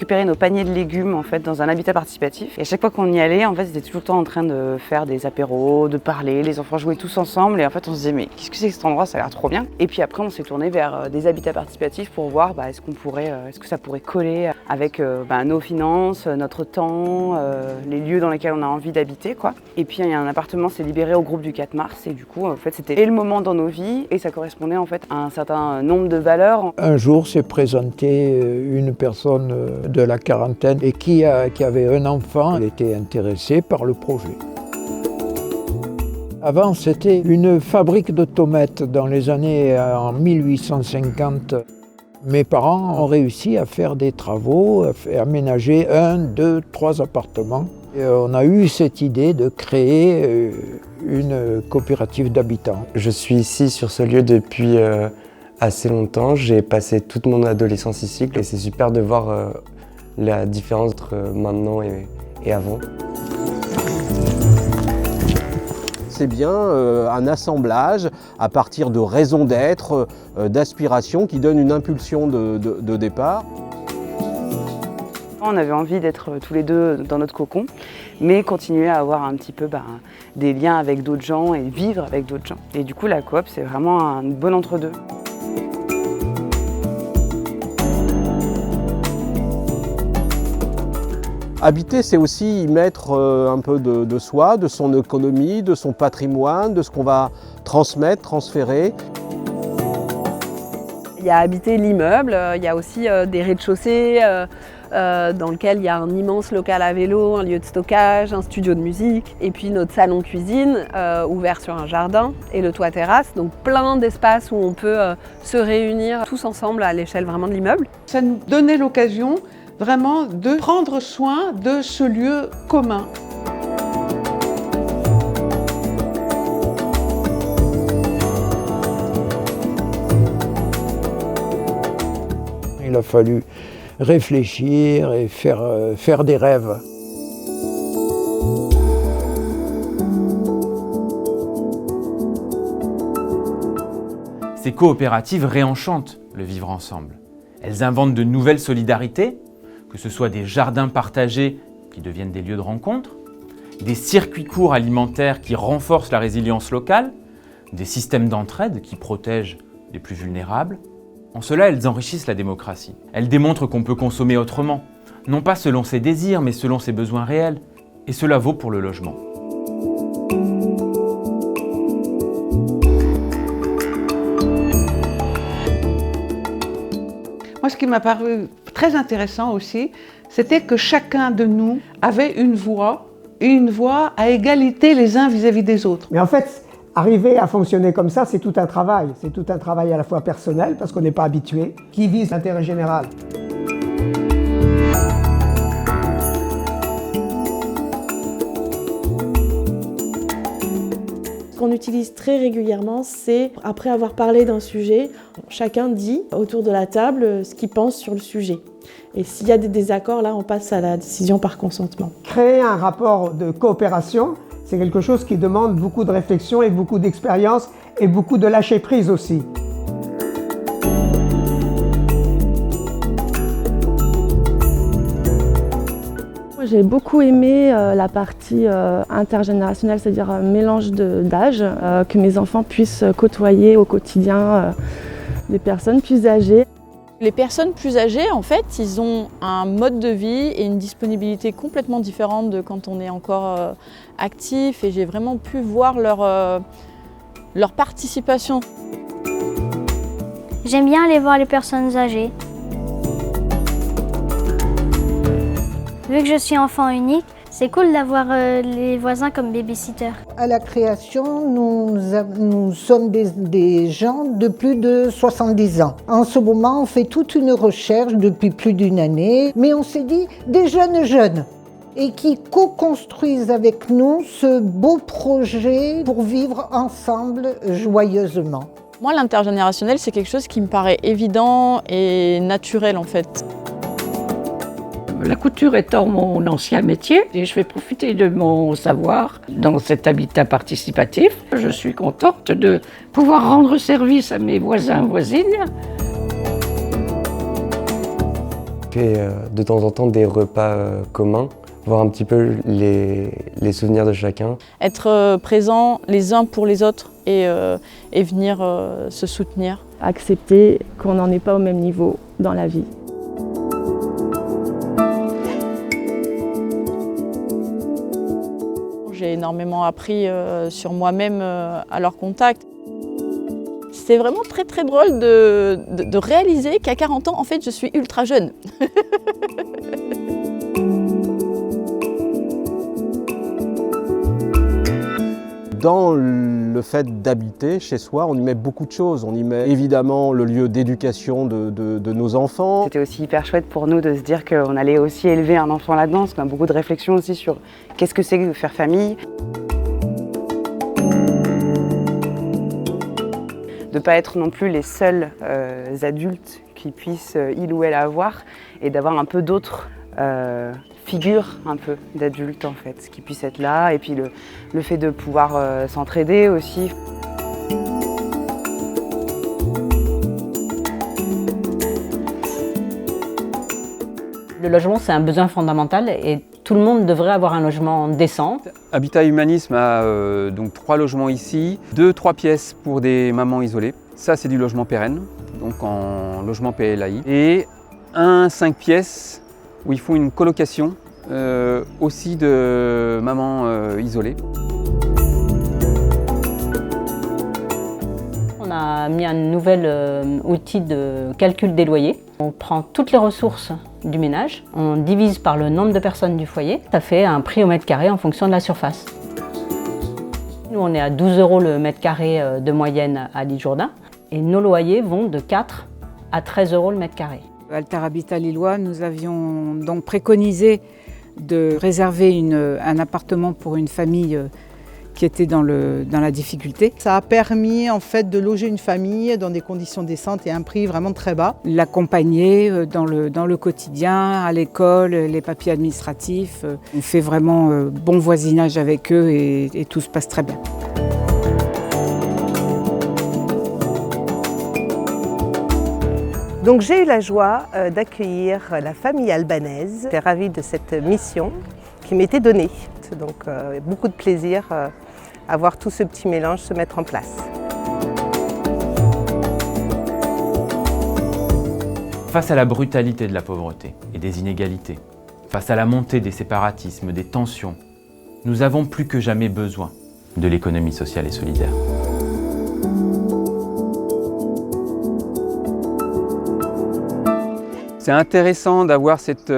récupérer nos paniers de légumes en fait dans un habitat participatif. Et à chaque fois qu'on y allait, en fait, ils étaient tout le temps en train de faire des apéros, de parler, les enfants jouaient tous ensemble et en fait on se disait mais qu'est-ce que c'est que cet endroit, ça a l'air trop bien. Et puis après on s'est tourné vers des habitats participatifs pour voir est-ce que ça pourrait coller avec nos finances, notre temps, les lieux dans lesquels on a envie d'habiter quoi. Et puis un appartement s'est libéré au groupe du 4 mars et du coup en fait c'était le moment dans nos vies et ça correspondait en fait à un certain nombre de valeurs. Un jour s'est présenté une personne de la quarantaine et qui avait un enfant. Elle était intéressée par le projet. Avant, c'était une fabrique de tomates dans les années en 1850. Mes parents ont réussi à faire des travaux, à aménager 1, 2, 3 appartements. Et on a eu cette idée de créer une coopérative d'habitants. Je suis ici sur ce lieu depuis assez longtemps. J'ai passé toute mon adolescence ici et c'est super de voir la différence entre maintenant et avant. C'est bien un assemblage à partir de raisons d'être, d'aspirations qui donnent une impulsion de départ. On avait envie d'être tous les deux dans notre cocon, mais continuer à avoir un petit peu des liens avec d'autres gens et vivre avec d'autres gens. Et du coup, la coop, c'est vraiment un bon entre-deux. Habiter, c'est aussi y mettre un peu de soi, de son économie, de son patrimoine, de ce qu'on va transmettre, transférer. Il y a habiter l'immeuble, il y a aussi des rez-de-chaussée dans lequel il y a un immense local à vélo, un lieu de stockage, un studio de musique et puis notre salon cuisine ouvert sur un jardin et le toit terrasse, donc plein d'espaces où on peut se réunir tous ensemble à l'échelle vraiment de l'immeuble. Ça nous donnait l'occasion vraiment de prendre soin de ce lieu commun. Il a fallu réfléchir et faire des rêves. Ces coopératives réenchantent le vivre ensemble. Elles inventent de nouvelles solidarités, que ce soit des jardins partagés qui deviennent des lieux de rencontre, des circuits courts alimentaires qui renforcent la résilience locale, des systèmes d'entraide qui protègent les plus vulnérables. En cela, elles enrichissent la démocratie. Elles démontrent qu'on peut consommer autrement, non pas selon ses désirs, mais selon ses besoins réels. Et cela vaut pour le logement. Moi, ce qui m'a paru très intéressant aussi, c'était que chacun de nous avait une voix à égalité les uns vis-à-vis des autres. Mais en fait, arriver à fonctionner comme ça, c'est tout un travail. C'est tout un travail à la fois personnel, parce qu'on n'est pas habitué, qui vise l'intérêt général. Ce qu'on utilise très régulièrement, c'est, après avoir parlé d'un sujet, chacun dit autour de la table ce qu'il pense sur le sujet. Et s'il y a des désaccords, là, on passe à la décision par consentement. Créer un rapport de coopération, c'est quelque chose qui demande beaucoup de réflexion et beaucoup d'expérience et beaucoup de lâcher prise aussi. J'ai beaucoup aimé la partie intergénérationnelle, c'est-à-dire mélange d'âge, que mes enfants puissent côtoyer au quotidien des personnes plus âgées. Les personnes plus âgées, en fait, ils ont un mode de vie et une disponibilité complètement différente de quand on est encore actif et j'ai vraiment pu voir leur participation. J'aime bien aller voir les personnes âgées. Vu que je suis enfant unique, c'est cool d'avoir les voisins comme baby-sitter. À la création, nous sommes des gens de plus de 70 ans. En ce moment, on fait toute une recherche depuis plus d'une année, mais on s'est dit des jeunes et qui co-construisent avec nous ce beau projet pour vivre ensemble joyeusement. Moi, l'intergénérationnel, c'est quelque chose qui me paraît évident et naturel en fait. La couture étant mon ancien métier, et je vais profiter de mon savoir dans cet habitat participatif. Je suis contente de pouvoir rendre service à mes voisins et voisines. fait de temps en temps des repas communs, voir un petit peu les souvenirs de chacun. Être présents les uns pour les autres et venir se soutenir. Accepter qu'on n'en est pas au même niveau dans la vie. J'ai énormément appris sur moi-même à leur contact. C'est vraiment très très drôle de réaliser qu'à 40 ans, en fait, je suis ultra jeune. Dans le fait d'habiter chez soi, on y met beaucoup de choses. On y met évidemment le lieu d'éducation de nos enfants. C'était aussi hyper chouette pour nous de se dire qu'on allait aussi élever un enfant là-dedans, parce qu'on a beaucoup de réflexions aussi sur qu'est-ce que c'est que faire famille. De ne pas être non plus les seuls adultes qui puissent il ou elle avoir, et d'avoir un peu d'autres figures un peu d'adultes en fait, qui puissent être là, et puis le fait de pouvoir s'entraider aussi. Le logement, c'est un besoin fondamental et tout le monde devrait avoir un logement décent. Habitat Humanisme a donc 3 logements ici, 2-3 pièces pour des mamans isolées. Ça, c'est du logement pérenne, donc en logement PLAI. Et un 5 pièces où ils font une colocation aussi de mamans isolées. On a mis un nouvel outil de calcul des loyers. On prend toutes les ressources du ménage, on divise par le nombre de personnes du foyer. Ça fait un prix au mètre carré en fonction de la surface. Nous, on est à 12 € le mètre carré de moyenne à l'Isle-Jourdain. Et nos loyers vont de 4 à 13 € le mètre carré. Alter Habitat Lillois, nous avions donc préconisé de réserver un appartement pour une famille qui était dans la difficulté. Ça a permis en fait de loger une famille dans des conditions décentes et à un prix vraiment très bas. L'accompagner dans le quotidien, à l'école, les papiers administratifs. On fait vraiment bon voisinage avec eux et tout se passe très bien. Donc j'ai eu la joie d'accueillir la famille albanaise. J'étais ravie de cette mission qui m'était donnée. Donc beaucoup de plaisir à voir tout ce petit mélange se mettre en place. Face à la brutalité de la pauvreté et des inégalités, face à la montée des séparatismes, des tensions, nous avons plus que jamais besoin de l'économie sociale et solidaire. C'est intéressant d'avoir cette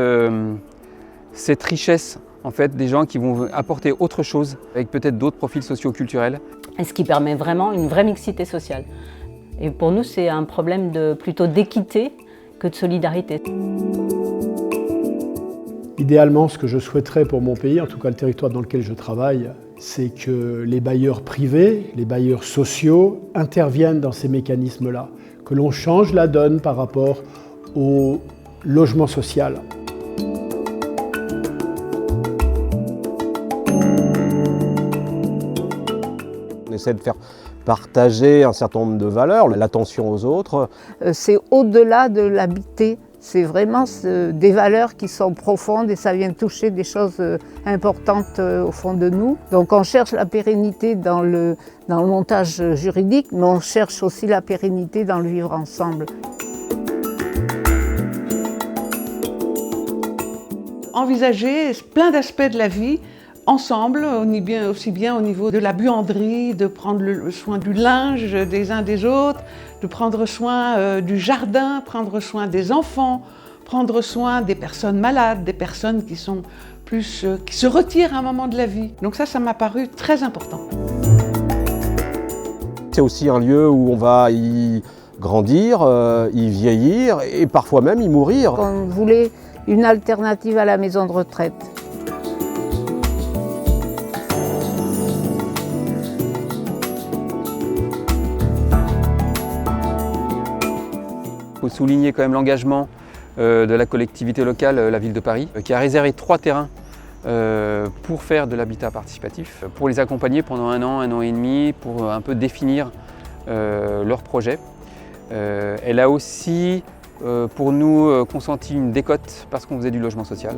richesse en fait, des gens qui vont apporter autre chose, avec peut-être d'autres profils socio-culturels. Et ce qui permet vraiment une vraie mixité sociale. Et pour nous, c'est un problème plutôt d'équité que de solidarité. Idéalement, ce que je souhaiterais pour mon pays, en tout cas le territoire dans lequel je travaille, c'est que les bailleurs privés, les bailleurs sociaux interviennent dans ces mécanismes-là, que l'on change la donne par rapport au logement social. On essaie de faire partager un certain nombre de valeurs, l'attention aux autres. C'est au-delà de l'habiter, c'est vraiment des valeurs qui sont profondes et ça vient toucher des choses importantes au fond de nous. Donc on cherche la pérennité dans le montage juridique, mais on cherche aussi la pérennité dans le vivre ensemble. Envisager plein d'aspects de la vie ensemble, aussi bien au niveau de la buanderie, de prendre le soin du linge des uns des autres, de prendre soin du jardin, prendre soin des enfants, prendre soin des personnes malades, des personnes qui sont qui se retirent à un moment de la vie. Donc ça m'a paru très important. C'est aussi un lieu où on va y grandir, y vieillir et parfois même y mourir. On voulait une alternative à la maison de retraite. Il faut souligner quand même l'engagement de la collectivité locale, la ville de Paris, qui a réservé 3 terrains pour faire de l'habitat participatif, pour les accompagner pendant un an et demi, pour un peu définir leur projet. Elle a aussi pour nous consenti une décote parce qu'on faisait du logement social.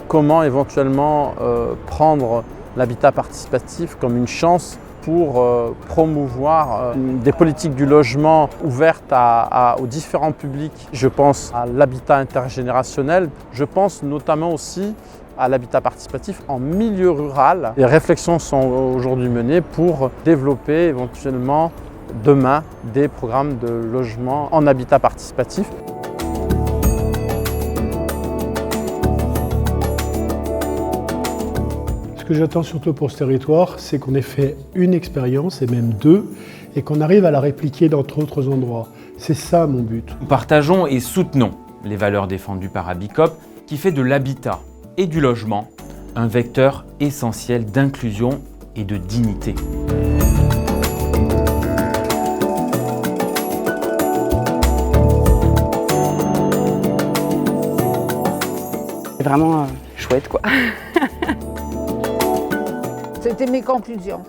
Comment éventuellement prendre l'habitat participatif comme une chance pour promouvoir des politiques du logement ouvertes aux différents publics. Je pense à l'habitat intergénérationnel, je pense notamment aussi à l'habitat participatif en milieu rural. Les réflexions sont aujourd'hui menées pour développer éventuellement demain des programmes de logement en habitat participatif. Ce que j'attends surtout pour ce territoire, c'est qu'on ait fait une expérience, et même deux, et qu'on arrive à la répliquer dans d'autres endroits. C'est ça mon but. Nous partageons et soutenons les valeurs défendues par Abicop, qui fait de l'habitat et du logement un vecteur essentiel d'inclusion et de dignité. C'est vraiment chouette, quoi. C'était mes conclusions.